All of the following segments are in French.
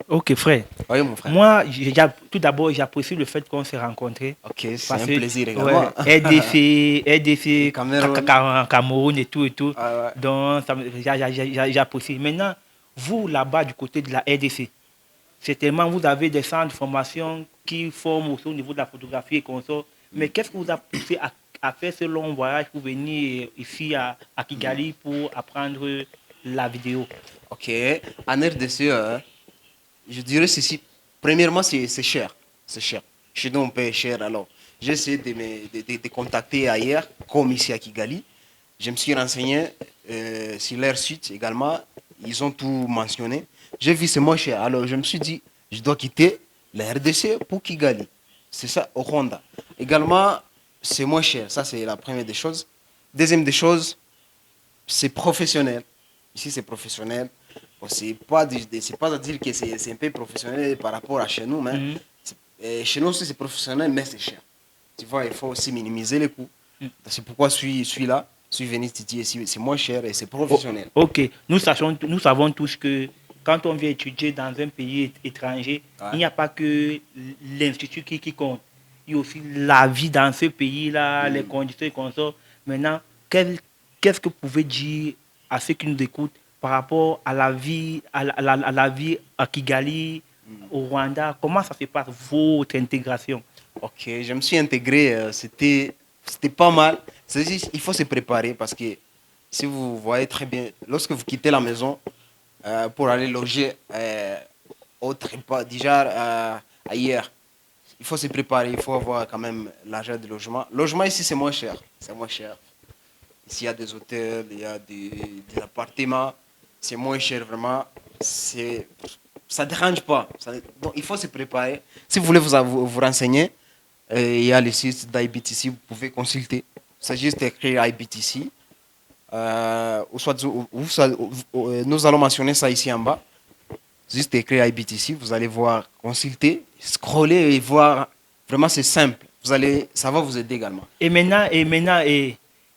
Ok, frère. Oui, mon frère. Moi, tout d'abord, j'apprécie le fait qu'on s'est rencontrés. Ok, c'est Parce un que, plaisir ouais, également. Le RDC, Cameroun. Cameroun et tout et tout. Ah ouais. Donc, j'apprécie. Maintenant, vous, là-bas, du côté de la RDC, certainement, vous avez des centres de formation qui forment aussi au niveau de la photographie et consorts. Mais qu'est-ce qui vous a poussé à faire ce long voyage pour venir ici à Kigali pour apprendre la vidéo? Ok, en RDC, je dirais ceci. Premièrement, c'est cher. C'est cher. Chez nous, on paye cher. Alors, j'ai essayé de contacter ailleurs, comme ici à Kigali. Je me suis renseigné sur leur site également. Ils ont tout mentionné. J'ai vu c'est moins cher. Alors, je me suis dit, je dois quitter la RDC pour Kigali. C'est ça, au Rwanda. Également, c'est moins cher. Ça, c'est la première des choses. Deuxième des choses, c'est professionnel. Ici, c'est professionnel. Bon, c'est pas à dire que c'est un peu professionnel par rapport à chez nous, mais Mhm. chez nous aussi, c'est professionnel, mais c'est cher. Tu vois, il faut aussi minimiser les coûts. Mhm. C'est pourquoi je suis là, je suis venu étudier ici. C'est moins cher et c'est Oh, professionnel. ok, nous savons tous que quand on vient étudier dans un pays étranger, il Ouais. n'y a pas que l'institut qui compte. Il y a aussi la vie dans ce pays-là, les Mm. conditions et consorts. Maintenant, qu'est-ce que vous pouvez dire à ceux qui nous écoutent par rapport à la vie, à la vie à Kigali, au Rwanda? Comment ça se passe, votre intégration? Ok, je me suis intégré, c'était pas mal. C'est juste, il faut se préparer parce que si vous voyez très bien, lorsque vous quittez la maison pour aller loger autre part, déjà ailleurs, il faut se préparer, il faut avoir quand même l'argent de logement. Logement ici, c'est moins cher. C'est moins cher. Ici, il y a des hôtels, il y a des appartements. C'est moins cher, vraiment. Ça ne dérange pas. Donc, il faut se préparer. Si vous voulez vous renseigner, il y a le site d'IBTC, vous pouvez consulter. C'est juste écrire IBTC. Nous allons mentionner ça ici en bas. Juste écrire IBTC, vous allez voir, consulter, scroller et voir. Vraiment, c'est simple. Ça va vous aider également.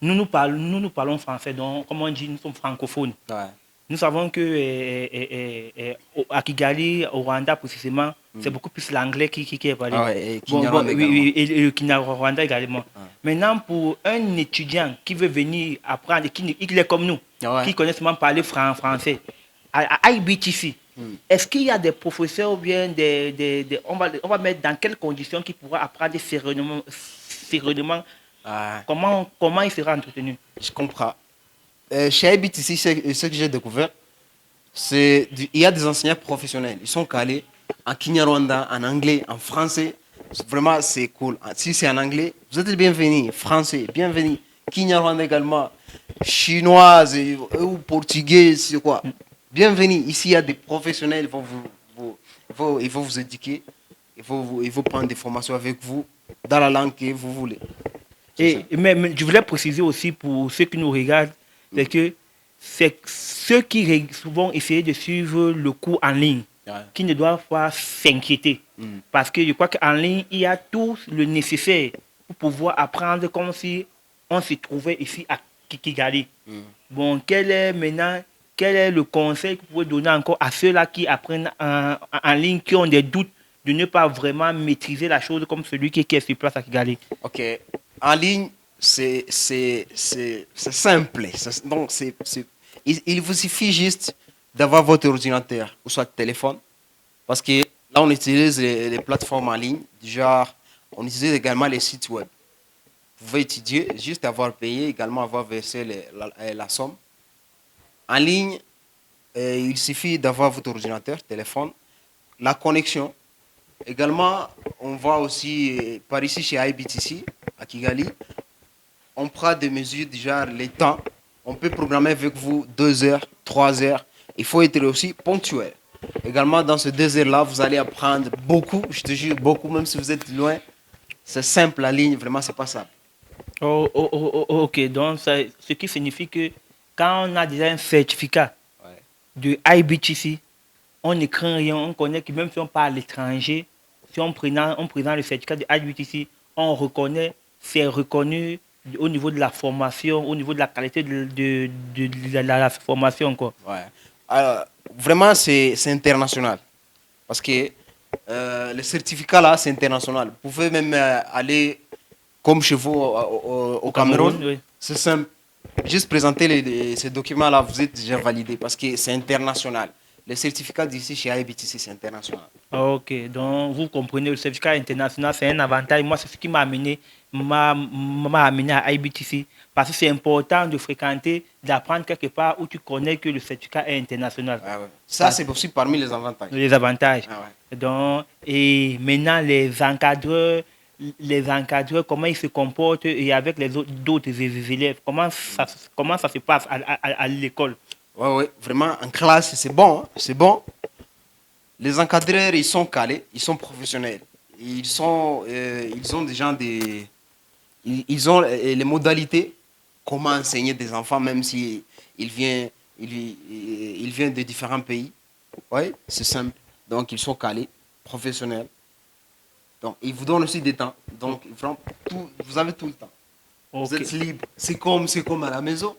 Nous parlons français, donc, comme on dit, nous sommes francophones. Ouais. Nous savons que à Kigali, au Rwanda précisément, c'est Mm. beaucoup plus l'anglais qui est parlé. Ah ouais, et Bon, Kinyarwanda oui, également. oui, et le Kinyarwanda également. Ah. Maintenant, pour un étudiant qui veut venir apprendre, qui est comme nous, Ah ouais. qui connaît seulement parler français, à IBTC, Mm. est-ce qu'il y a des professeurs ou bien on va mettre dans quelles conditions qui pourra apprendre sereinement Ah, comment il sera entretenu? je comprends. Chez IBTC, ce que j'ai découvert, il y a des enseignants professionnels. Ils sont calés en Kinyarwanda, en anglais, en français. Vraiment, c'est cool. Si c'est en anglais, vous êtes le bienvenu. Français, bienvenue. Kinyarwanda également. Chinoise ou portugais, c'est quoi. Bienvenue. Ici, il y a des professionnels. Ils vont vous éduquer. Ils vont prendre des formations avec vous dans la langue que vous voulez. C'est ça. Mais je voulais préciser aussi pour ceux qui nous regardent, c'est que c'est ceux qui souvent essayer de suivre le cours en ligne, Ouais. qui ne doivent pas s'inquiéter. Mm. Parce que je crois qu'en ligne, il y a tout le nécessaire pour pouvoir apprendre comme si on se trouvait ici à Kigali. Mm. Bon, quel est le conseil que vous pouvez donner encore à ceux-là qui apprennent en ligne, qui ont des doutes de ne pas vraiment maîtriser la chose comme celui qui est sur place à Kigali? Ok. En ligne, c'est simple. Donc, il vous suffit juste d'avoir votre ordinateur ou soit téléphone. Parce que là, on utilise les plateformes en ligne. Genre, on utilise également les sites web. Vous pouvez étudier, juste avoir payé, également avoir versé la somme. En ligne, il suffit d'avoir votre ordinateur, téléphone, la connexion. Également, on voit aussi, par ici chez IBTC, à Kigali, on prend des mesures, déjà les temps. On peut programmer avec vous 2 heures, 3 heures. Il faut être aussi ponctuel. Également, dans ces 2 heures-là, vous allez apprendre beaucoup, je te jure, beaucoup, même si vous êtes loin. C'est simple, la ligne, vraiment, c'est pas ça. Ok, donc ce qui signifie que quand on a déjà un certificat Ouais. de IBTC, on ne craint rien, on connaît que même si on part à l'étranger, si on présente le certificat de IBTC, on reconnaît, c'est reconnu au niveau de la formation, au niveau de la qualité de la formation, quoi. Ouais. Alors, vraiment, c'est international. Parce que le certificat là, c'est international. Vous pouvez même aller comme chez vous au Cameroun. Oui. C'est simple. Juste présenter ces documents-là, vous êtes déjà validé parce que c'est international. Le certificat d'ici chez IBTC, c'est international. Ok, donc vous comprenez, le certificat international, c'est un avantage. Moi, c'est ce qui m'a amené à IBTC. Parce que c'est important de fréquenter, d'apprendre quelque part où tu connais que le certificat est international. Ah ouais. Ça, c'est aussi parmi les avantages. Les avantages. Ah ouais. Donc, et maintenant, les encadreurs, comment ils se comportent et avec les d'autres élèves, comment ça se passe à l'école. Ouais, vraiment, en classe, c'est bon. Hein, c'est bon. Les encadreurs, ils sont calés, ils sont professionnels. Ils ont déjà ils ont les modalités, comment enseigner des enfants, même si ils viennent de différents pays. Ouais, c'est simple. Donc, ils sont calés, professionnels. Donc, ils vous donnent aussi des temps. Donc, vous avez tout le temps. Okay. Vous êtes libre. C'est comme à la maison.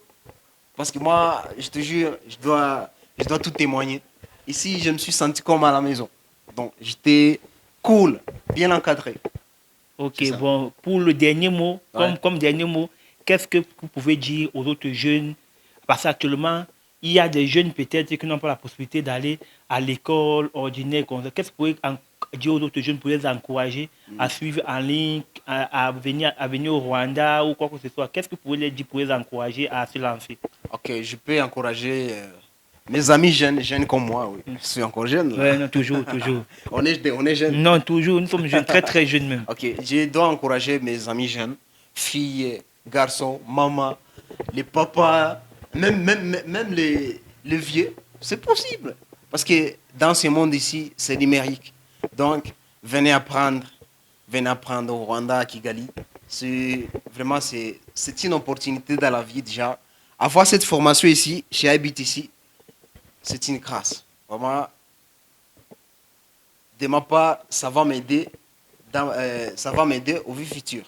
Parce que moi, je te jure, je dois tout témoigner. Ici, je me suis senti comme à la maison. Donc, j'étais cool, bien encadré. Ok, bon, pour le dernier mot, comme dernier mot, qu'est-ce que vous pouvez dire aux autres jeunes? Parce qu'actuellement, il y a des jeunes peut-être qui n'ont pas la possibilité d'aller à l'école ordinaire. Qu'est-ce que vous pouvez dire aux autres jeunes pour les encourager à suivre en ligne, à venir au Rwanda ou quoi que ce soit? Qu'est-ce que vous pouvez leur dire pour les encourager à se lancer? Ok, je peux encourager mes amis jeunes comme moi. Oui. Je suis encore jeune. Oui, non, toujours. on est jeunes. Non, toujours, nous sommes jeunes, très très jeunes même. Ok, je dois encourager mes amis jeunes, filles, garçons, maman, les papas, même les vieux. C'est possible. Parce que dans ce monde ici, c'est numérique. Donc, venez apprendre au Rwanda, à Kigali. C'est une opportunité dans la vie déjà. Avoir cette formation ici, chez IBTC, c'est une grâce. Vraiment, de ma part, ça va m'aider au futur.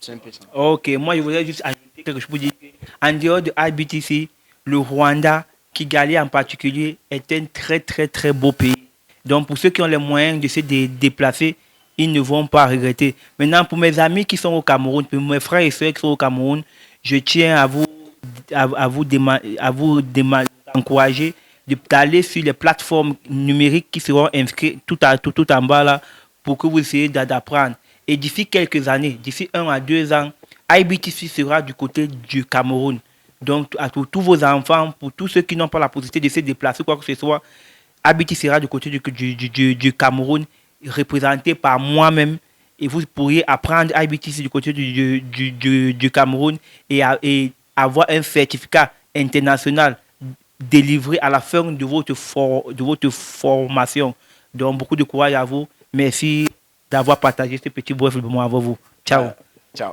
C'est un peu ça. Ok, moi je voudrais juste ajouter quelque chose pour dire qu'en dehors de IBTC, le Rwanda, Kigali en particulier, est un très très très beau pays. Donc pour ceux qui ont les moyens de se déplacer, ils ne vont pas regretter. Maintenant, pour mes amis qui sont au Cameroun, pour mes frères et sœurs qui sont au Cameroun, je tiens à vous encourager d'aller sur les plateformes numériques qui seront inscrites tout en bas là pour que vous essayiez d'apprendre. Et d'ici quelques années, d'ici 1 à 2 ans, IBTC sera du côté du Cameroun. Donc, pour tous vos enfants, pour tous ceux qui n'ont pas la possibilité de se déplacer, quoi que ce soit, IBTC sera du côté du Cameroun, représenté par moi-même. Et vous pourriez apprendre IBTC du côté du Cameroun et avoir un certificat international délivré à la fin de votre formation. Donc, beaucoup de courage à vous. Merci d'avoir partagé ce petit bref moment avec vous. Ciao. Ciao.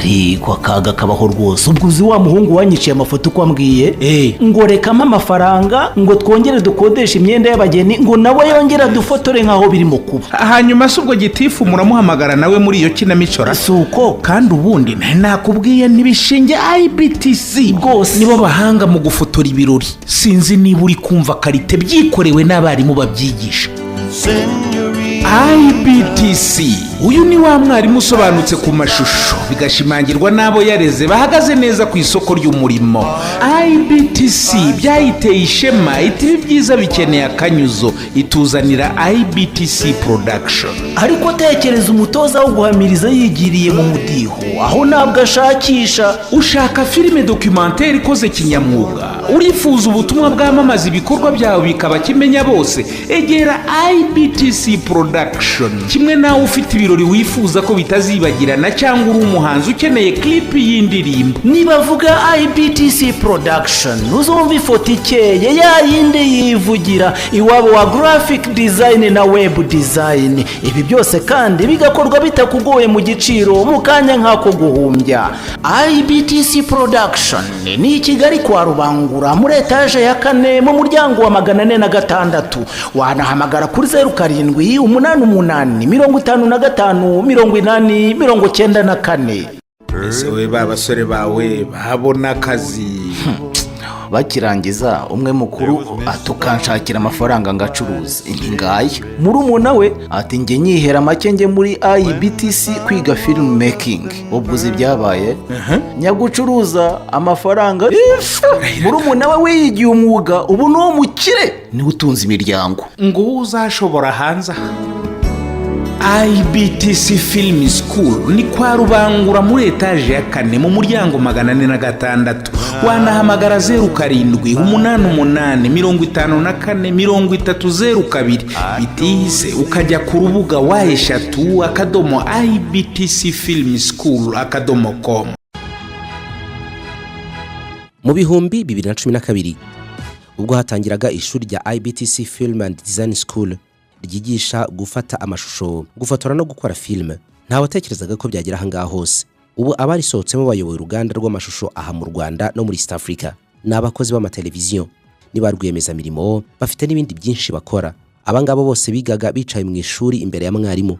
ariko akaga kabaho rwose. Ubwo uzi wa muhungu wanyiciye amafoto uko ambwiye ngo rekamo amafaranga ngo twongere dukodeshe imyenda y'abageni ngo nawe yongera dufotore nkaho birimo kuba. Hanyuma se ubwo gitifu muramuhamagara nawe muri iyo kinamico suko kandi ubundi nakubwiye ntibishinge IBTC rwose nibo bahanga mu gufotora ibirori. Sinzi niba uri kumva karite byikorewe n'abarimu babyigisha. IBTC uyu ni wa mwarimu usobanutse ku mashusho bigashimangirwa n'abo yareze bahagaze neza ku isoko ry'umurimo. IBTC byayiteye ishema iti byiza bikeneye akanyuzo ituzanira IBTC production. Ariko tekereza umutoza wo guhamiriza yigiriye mu mudiho aho nabwo ashakisha ushaka filime documentaire ikoze kinyamwuga urifuza ubutumwa bwamamaza ibikorwa byawe bikaba kimenya bose, egera IBTC Production. Kimwe nawe ufite ibirori wifuza ko bitazibagirana cyangwa uri umuhanzi ukeneye clip y'indirimbo, nibavuga IBTC Production uzumva ifoto ikeye ya yindi yivugira iwabo wa graphic design na web design. Ibi byose kandi bigakorwa bitakugoye mu giciro mu kanya nk'ako guhumbya. IBTC Production ni i Kigali kwa Rubangura muri etaje ya 4 mu muryango wa 406. Wanahamagara kuri 0788558094. ese we babasore bawe babona akazi Bakirangiza umwe mukuru atukanshakira amafaranga ngacuruza ingaya. Murumuna we ati nge nyihera make nge muri IBTC kwiga film making. Ubwo byabaye nyagucuruza amafaranga. Murumuna we wiyigiye umwuga ubu no mukire ni utunze imiryango ngo uzashobora hanze. IBTC Film School ni kwa Rubangura muri etaje ya 4 mu muryango 406. Wanahamagara 0788554302 bitise ukajya ku rubuga wa3.ibtcfilmschool.com. Mu bihumbi 2012 ubwo hatangiraga ishuri rya IBTC Film and Design School ryigisha gufata amashusho, gufotora no gukora filime, nta watekerezaga ko byagira hanga hose. Ubu abarisohotsemo bayoboye uruganda rw'amashusho aha mu Rwanda no muri East Africa. N'abakozi b'amateleviziyo, niba rwiyemeza mirimo, bafite n'ibindi byinshi bakora. Abangabo bose bigaga bicaye mu ishuri imbere ya mwarimu.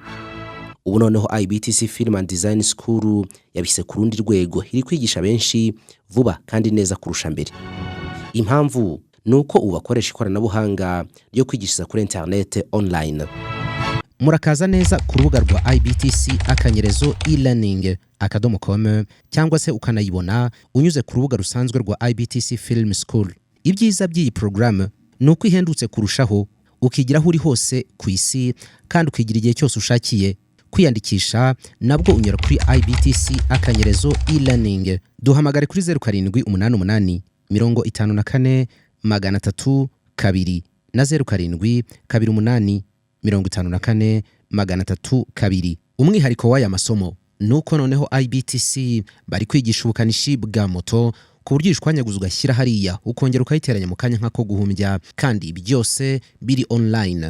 Ubu noneho IBTC Film and Design School yabise ku rundi rwego, iri kwigisha benshi vuba kandi neza kurusha mbere. Impamvu nuko ubakoresha ikoranabuhanga ryo kwigishiriza kuri internet online. Murakaza neza ku rubuga rwa IBTC e-learning.com cyangwa se ukanayibona unyuze ku rubuga rusanzwe rwa IBTC Film School. Ibyiza by'iyi program nuko ihendutse kurushaho, ukigira aho uri hose ku isi kandi ukigira igihe cyose ushakiye. Kwiyandikisha nabwo unyura kuri IBTC e-learning. Duhamagare kuri 0788 54 302 na 0728 54 Umwihariko w'aya masomo nuko noneho IBTC bari kwigisha ubukanishi bwa moto ku buryo ishwanyaguza ugashyira hariya ukongera ukayiteranya mu kanya nk'ako guhumbya, kandi byose biri online.